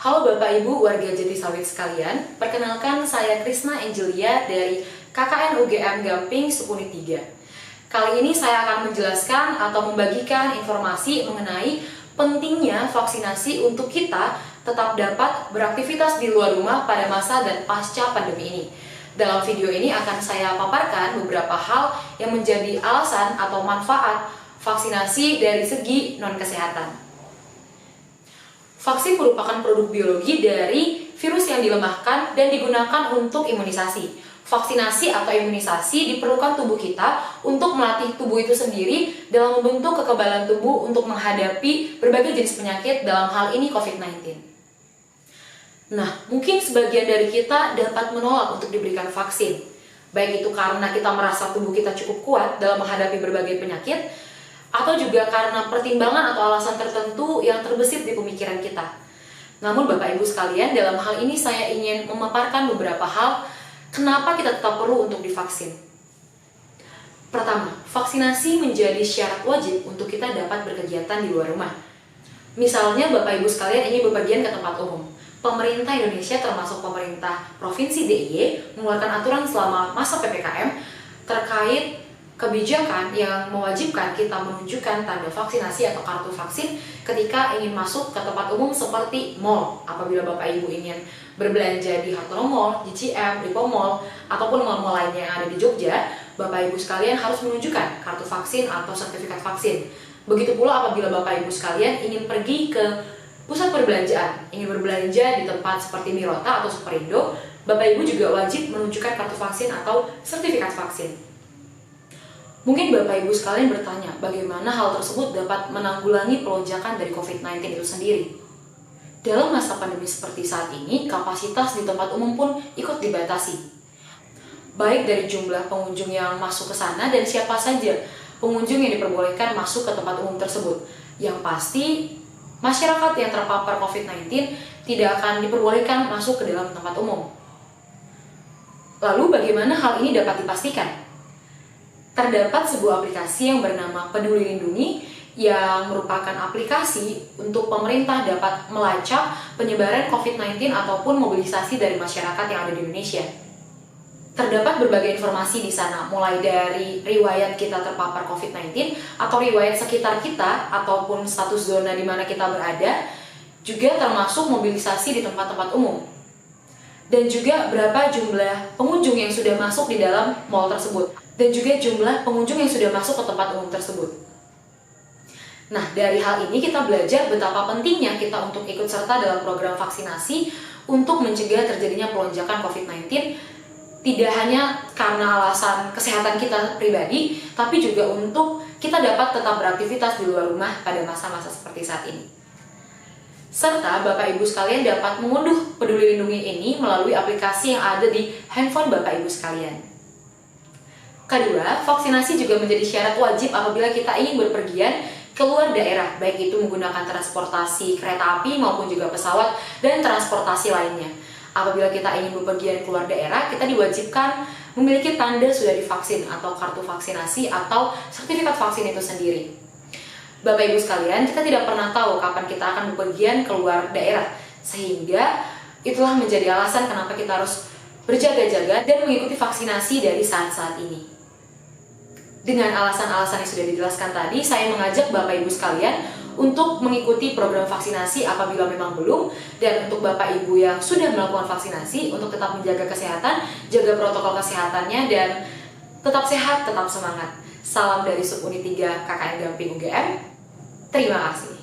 Halo Bapak Ibu warga Jatisawit sekalian, perkenalkan saya Krisna Angelia dari KKN UGM Gamping Sukunit 3. Kali ini saya akan menjelaskan atau membagikan informasi mengenai pentingnya vaksinasi untuk kita tetap dapat beraktivitas di luar rumah pada masa dan pasca pandemi ini. Dalam video ini akan saya paparkan beberapa hal yang menjadi alasan atau manfaat vaksinasi dari segi non-kesehatan. Vaksin merupakan produk biologi dari virus yang dilemahkan dan digunakan untuk imunisasi. Vaksinasi atau imunisasi diperlukan tubuh kita untuk melatih tubuh itu sendiri dalam membentuk kekebalan tubuh untuk menghadapi berbagai jenis penyakit, dalam hal ini COVID-19. Nah, mungkin sebagian dari kita dapat menolak untuk diberikan vaksin. Baik itu karena kita merasa tubuh kita cukup kuat dalam menghadapi berbagai penyakit, atau juga karena pertimbangan atau alasan tertentu yang terbesit di pemikiran kita. Namun Bapak Ibu sekalian, dalam hal ini saya ingin memaparkan beberapa hal kenapa kita tetap perlu untuk divaksin. Pertama, vaksinasi menjadi syarat wajib untuk kita dapat berkegiatan di luar rumah. Misalnya Bapak Ibu sekalian ingin bepergian ke tempat umum. Pemerintah Indonesia termasuk pemerintah Provinsi DIY mengeluarkan aturan selama masa PPKM terkait kebijakan yang mewajibkan kita menunjukkan tanda vaksinasi atau kartu vaksin ketika ingin masuk ke tempat umum seperti mall. Apabila Bapak Ibu ingin berbelanja di Hartono Mall, GCM, Lipo Mall, ataupun mall-mall lainnya yang ada di Jogja, Bapak Ibu sekalian harus menunjukkan kartu vaksin atau sertifikat vaksin. Begitu pula apabila Bapak Ibu sekalian ingin pergi ke pusat perbelanjaan, ingin berbelanja di tempat seperti Mirota atau Superindo, Bapak Ibu juga wajib menunjukkan kartu vaksin atau sertifikat vaksin. Mungkin Bapak Ibu sekalian bertanya, bagaimana hal tersebut dapat menanggulangi pelonjakan dari COVID-19 itu sendiri? Dalam masa pandemi seperti saat ini, kapasitas di tempat umum pun ikut dibatasi. Baik dari jumlah pengunjung yang masuk ke sana dan siapa saja pengunjung yang diperbolehkan masuk ke tempat umum tersebut. Yang pasti, masyarakat yang terpapar COVID-19 tidak akan diperbolehkan masuk ke dalam tempat umum. Lalu bagaimana hal ini dapat dipastikan? Terdapat sebuah aplikasi yang bernama Peduli Lindungi yang merupakan aplikasi untuk pemerintah dapat melacak penyebaran COVID-19 ataupun mobilisasi dari masyarakat yang ada di Indonesia. Terdapat berbagai informasi di sana, mulai dari riwayat kita terpapar COVID-19 atau riwayat sekitar kita ataupun status zona di mana kita berada, juga termasuk mobilisasi di tempat-tempat umum. Dan juga berapa jumlah pengunjung yang sudah masuk di dalam mall tersebut. Dan juga jumlah pengunjung yang sudah masuk ke tempat umum tersebut. Nah, dari hal ini kita belajar betapa pentingnya kita untuk ikut serta dalam program vaksinasi untuk mencegah terjadinya pelonjakan COVID-19, tidak hanya karena alasan kesehatan kita pribadi, tapi juga untuk kita dapat tetap beraktivitas di luar rumah pada masa-masa seperti saat ini. Serta Bapak Ibu sekalian dapat mengunduh Peduli Lindungi ini melalui aplikasi yang ada di handphone Bapak Ibu sekalian. Kedua, vaksinasi juga menjadi syarat wajib apabila kita ingin berpergian keluar daerah, baik itu menggunakan transportasi kereta api maupun juga pesawat dan transportasi lainnya. Apabila kita ingin berpergian keluar daerah, kita diwajibkan memiliki tanda sudah divaksin atau kartu vaksinasi atau sertifikat vaksin itu sendiri. Bapak Ibu sekalian, kita tidak pernah tahu kapan kita akan berpergian keluar daerah, sehingga itulah menjadi alasan kenapa kita harus berjaga-jaga dan mengikuti vaksinasi dari saat-saat ini. Dengan alasan-alasan yang sudah dijelaskan tadi, saya mengajak Bapak Ibu sekalian untuk mengikuti program vaksinasi apabila memang belum, dan untuk Bapak Ibu yang sudah melakukan vaksinasi untuk tetap menjaga kesehatan, jaga protokol kesehatannya, dan tetap sehat, tetap semangat. Salam dari Sukunit 3 KKN Gamping UGM. Terima kasih.